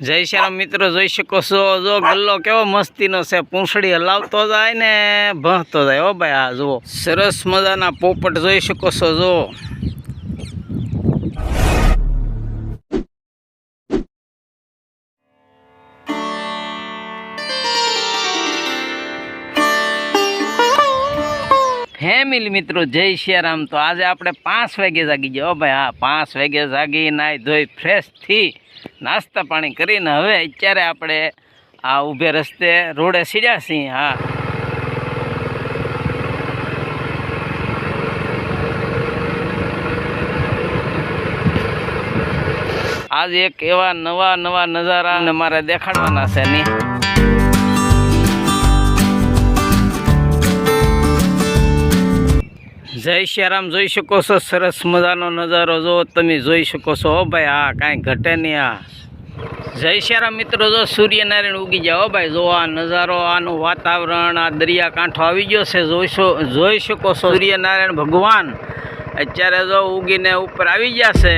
જય શ્રી રામ મિત્રો, જોઈ શકો છો જો ગલ્લો કેવો મસ્તીનો છે, પૂંછડી હલાવતો જાય ને ભણતો જાય. હો ભાઈ, આ જુઓ સરસ મજાના પોપટ જોઈ શકો છો. જો ફેમિલી મિત્રો, જય શ્રી રામ. તો આજે આપણે 5 વાગે જાગી ગયા. હો ભાઈ, હા 5 વાગે જાગી નાહી ધોઈ ફ્રેશ થી નાસ્તા પાણી કરીને હવે અત્યારે આપણે આ ઊભે રસ્તે રોડે સીડ્યા છીએ. હા, આજે એક એવા નવા નજારા મારે દેખાડવાના છે નહીં. જય શ્રી રામ. જોઈ શકો છો સરસ મજાનો નજારો જો તમે જોઈ શકો છો. હો ભાઈ, હા કાંઈ ઘટે નહીં. આ જય શ્રી રામ મિત્રો, જો સૂર્યનારાયણ ઉગી જાય. હો ભાઈ, જો આ નજારો, આનું વાતાવરણ, આ દરિયા કાંઠો આવી ગયો છે. જોઈ શકો છો સૂર્યનારાયણ ભગવાન અત્યારે જો ઉગીને ઉપર આવી ગયા છે.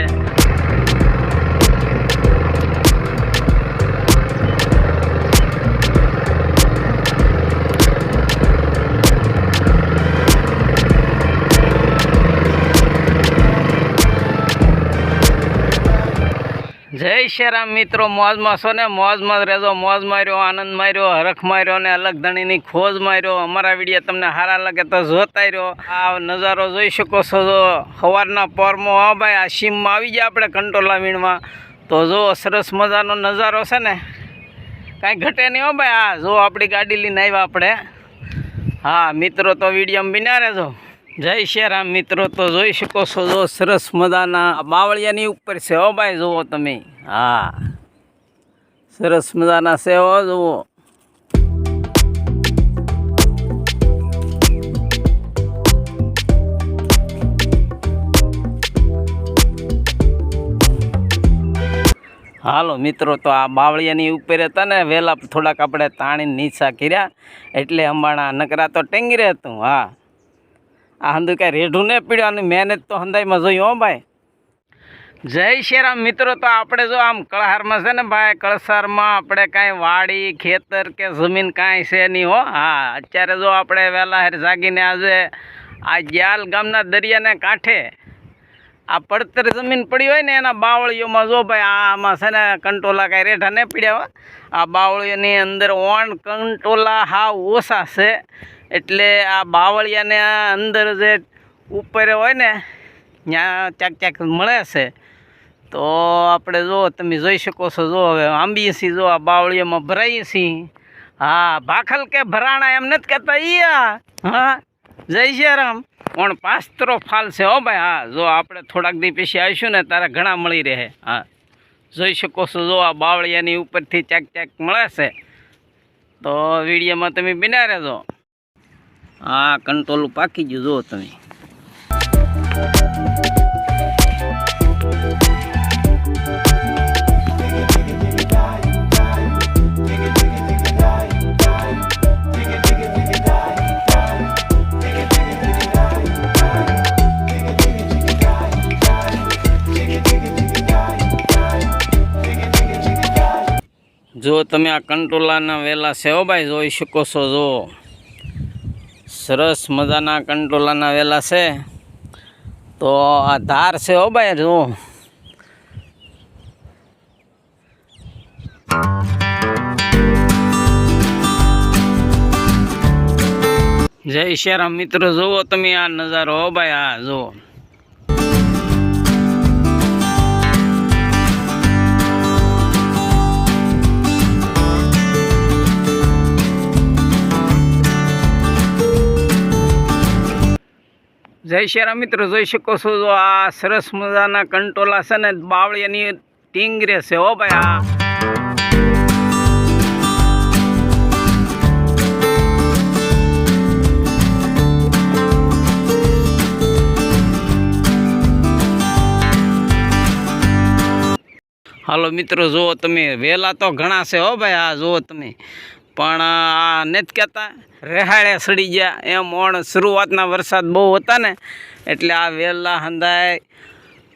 જય શ્રી રામ મિત્રો, મોજમાં છો ને? મોજમાં રહેજો. મોજ માર્યો, આનંદ માર્યો, હરખ માર્યો ને અલગ ધણીની ખોજ માર્યો. અમારા વિડીયો તમને સારા લાગે તો જોતા રહ્યો. આ નજારો જોઈ શકો છો. જો સવારના પોરમાં. હા ભાઈ, આ સીમમાં આવી ગયા આપણે કંટોલા વીણમાં. તો જો સરસ મજાનો નજારો છે ને, કાંઈ ઘટે નહીં. હો ભાઈ, હા જો આપણી ગાડી લઈને આવ્યા આપણે. હા મિત્રો, તો વિડીયોમાં બિના રહેજો. જય શ્રી રામ મિત્રો, તો જોઈ શકો છો જો સરસ મજાના બાવળિયાની ઉપર છે. હો ભાઈ, જુઓ તમે. હા સરસ મજાના છે. હો જુઓ, હાલો મિત્રો, તો આ બાવળિયાની ઉપર હતા ને વહેલા થોડાક આપણે તાણીને નીચા કર્યા એટલે અંબાણા નકરા તો ટેંગી રહેતું. હા, આ હંધુ કાંઈ રેઢું ને પીડ્યું અને મહેનત તો હંધાઈમાં જોયું. હો ભાઈ, જય શ્રી રામ મિત્રો, તો આપણે જો આમ કળહારમાં છે ને ભાઈ, કળસારમાં આપણે કાંઈ વાડી ખેતર કે જમીન કાંઈ છે નહીં. હો હા, અત્યારે જો આપણે વહેલા હેર જાગીને આજે આ ગ્યાલ ગામના દરિયાને કાંઠે આ પડતર જમીન પડી હોય ને એના બાવળીઓમાં જો ભાઈ, આમાં છે ને કંટોલા કાંઈ રેઠા ને પીડ્યા હોય. આ બાવળીઓની અંદર કંટોલા હાવ ઓછા છે. એટલે આ બાવળિયાને અંદર જે ઉપર હોય ને ત્યાં ચાક મળે છે. તો આપણે જો તમે જોઈ શકો છો. જો હવે આંબીએ છીએ, જો આ બાવળિયામાં ભરાઈએ છીએ. હા, ભાખલ કે ભરાણા એમ નથી કહેતા ઈયા. હા, જય શ્રી રામ. પણ પાસ્ત્રો ફાલ છે. હો ભાઈ, હા જો આપણે થોડાક દી પછી આવીશું ને તારે ઘણા મળી રહે. હા, જોઈ શકો છો. જો આ બાવળિયાની ઉપરથી ચાક મળે છે. તો વિડીયોમાં તમે બિના રહેજો. હા, કંટોલું પાકી ગયું. જુઓ તમે. જો તમે આ કંટોલાના વેલા છે. હો ભાઈ, જોઈ શકો છો. જો સરસ મજાના કંટોલાના વેલા છે. તો આ ધાર છે. હો ભાઈ, જો જય શ્રી રામ મિત્રો, જુઓ તમે આ નજારો. હો ભાઈ, હા જુઓ. જય શ્રી રામ મિત્રો, જોઈ શકો છો. જો આ સરસ મજાના કંટોલા છે ને બાવળિયાની ટીંગરે છે. હો ભાઈ, હા હાલો મિત્રો, જુઓ તમે. વહેલા તો ઘણા છે. હો ભાઈ, હા જુઓ તમે. પણ આ નથી કહેતા રેહાડે સડી ગયા એમ. શરૂઆતના વરસાદ બહુ હતા ને એટલે આ વહેલા હંધાય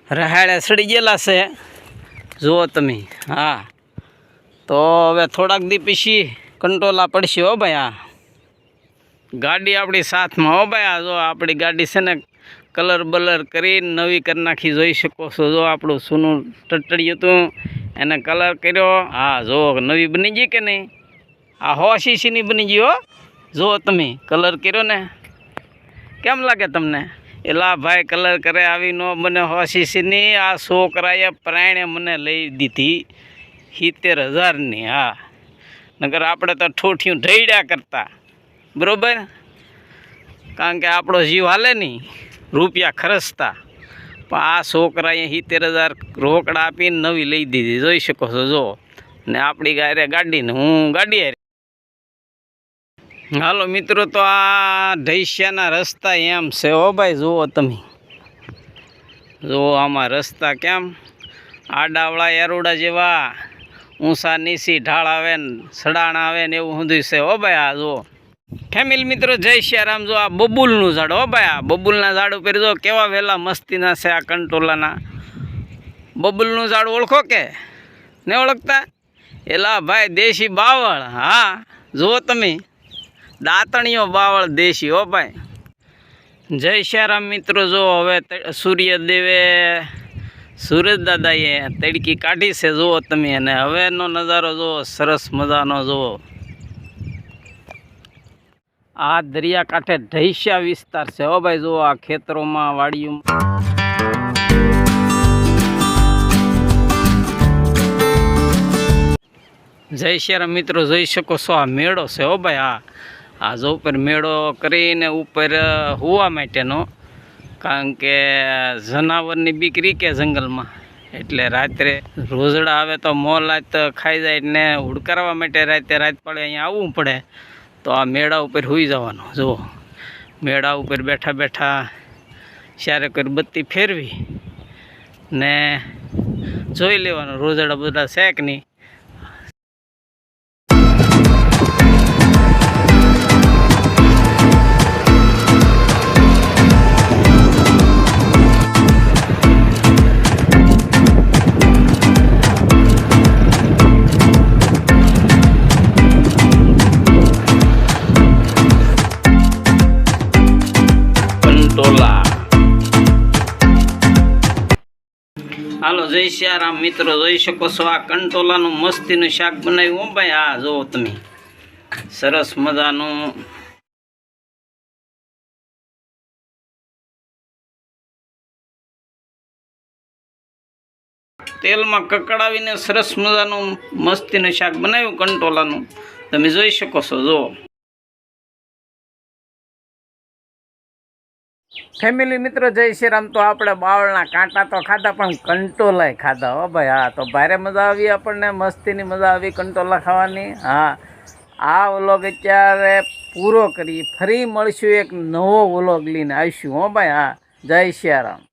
રહાડે સડી ગયેલા છે. જુઓ તમે. હા, તો હવે થોડાક દી પછી કંટોલા પડશે હો ભાઈ. આ ગાડી આપણી સાથમાં હો ભાઈ. આ જો આપણી ગાડી છે ને કલર બલર કરીને નવી કરી નાખી, જોઈ શકો છો. જો આપણું સૂનું ટટડ્યું હતું એને કલર કર્યો. હા જો નવી બની ગઈ કે નહીં? આ 100 સીસીની બની ગઈ હો. જો તમે કલર કર્યો ને, કેમ લાગે તમને? એલા ભાઈ કલર કરે આવી ન મને 100 સીસીની. આ છોકરાએ પ્રાણે મને લઈ દીધી 70,000ની. હા, નકર આપણે તો ઠોઠિયું ઢળ્યા કરતા, બરાબર? કારણ કે આપણો જીવ હાલે નહીં, રૂપિયા ખર્ચતા. પણ આ છોકરાએ 70,000 રોકડા આપીને નવી લઈ દીધી, જોઈ શકો છો. જો ને આપણી ગાડીને હું ગાડી હારે. હાલો મિત્રો, તો આ ઢૈસિયાના રસ્તા એમ છે હો ભાઈ. જુઓ તમે, જુઓ આમાં રસ્તા કેમ આડાવળા એરોડા જેવા, ઊંચા નીચી ઢાળ આવે ને સડાણ આવે ને એવું બધું છે હો ભાઈ. આ જુઓ ફેમિલી મિત્રો, જય સિયારામ. જો આ બબુલનું ઝાડ હો ભાઈ. આ બબુલના ઝાડ ઉપર જો કેવા વહેલા મસ્તીના છે આ કંટોલાના. બબુલનું ઝાડ ઓળખો કે ને ઓળખતા? એલા ભાઈ દેશી બાવળ. હા જુઓ તમે, દાંતણીઓ બાવળ દેશી હો ભાઈ. જય સિયારામ મિત્રો. જો હવે સૂર્યદેવે, સૂરજ દાદાએ તડકી કાઢી છે, જુઓ તમે. અને હવેનો નજારો જુઓ, સરસ મજાનો જુઓ. આ દરિયા કાંઠે ઢૈસિયા વિસ્તાર છે હો ભાઈ. જુઓ આ ખેતરોમાં, વાડીઓમાં. જય સિયારામ મિત્રો, જોઈ શકો છો આ મેળો છે હો ભાઈ. આ જો ઉપર મેળો કરીને ઉપર હોવા માટેનો, કારણ કે જનાવરની બીક રીકે જંગલમાં, એટલે રાત્રે રોજડા આવે તો મોલાત ખાઈ જાય ને ઉડકારવા માટે રાત પડે અહીંયા આવવું પડે. તો આ મેળા ઉપર હોઈ જવાનું. જુઓ મેળા ઉપર બેઠા બેઠા ચારે કોઈ બત્તી ફેરવી ને જોઈ લેવાનું રોજડા બધા છે કે નહીં. હાલો જય સિયારામ મિત્રો, જોઈ શકો છો આ કંટોલાનું મસ્તીનું શાક બનાવ્યું હો ભાઈ. આ જુઓ તમે, સરસ મજાનું. તેલમાં કકડાવીને સરસ મજાનું મસ્તીનું શાક બનાવ્યું કંટોલાનું, તમે જોઈ શકો છો. જુઓ ફેમિલી મિત્રો, જય શ્રીરામ. તો આપણે બાવળના કાંટા તો ખાધા, પણ કંટોલાય ખાધા હો ભાઈ. હા, તો ભારે મજા આવી, આપણને મસ્તીની મજા આવી કંટોલા ખાવાની. હા, આ વ્લોગ અત્યારે પૂરો કરી, ફરી મળશું એક નવો વ્લોગ લઈને આવીશું હો ભાઈ. હા, જય શ્રીરામ.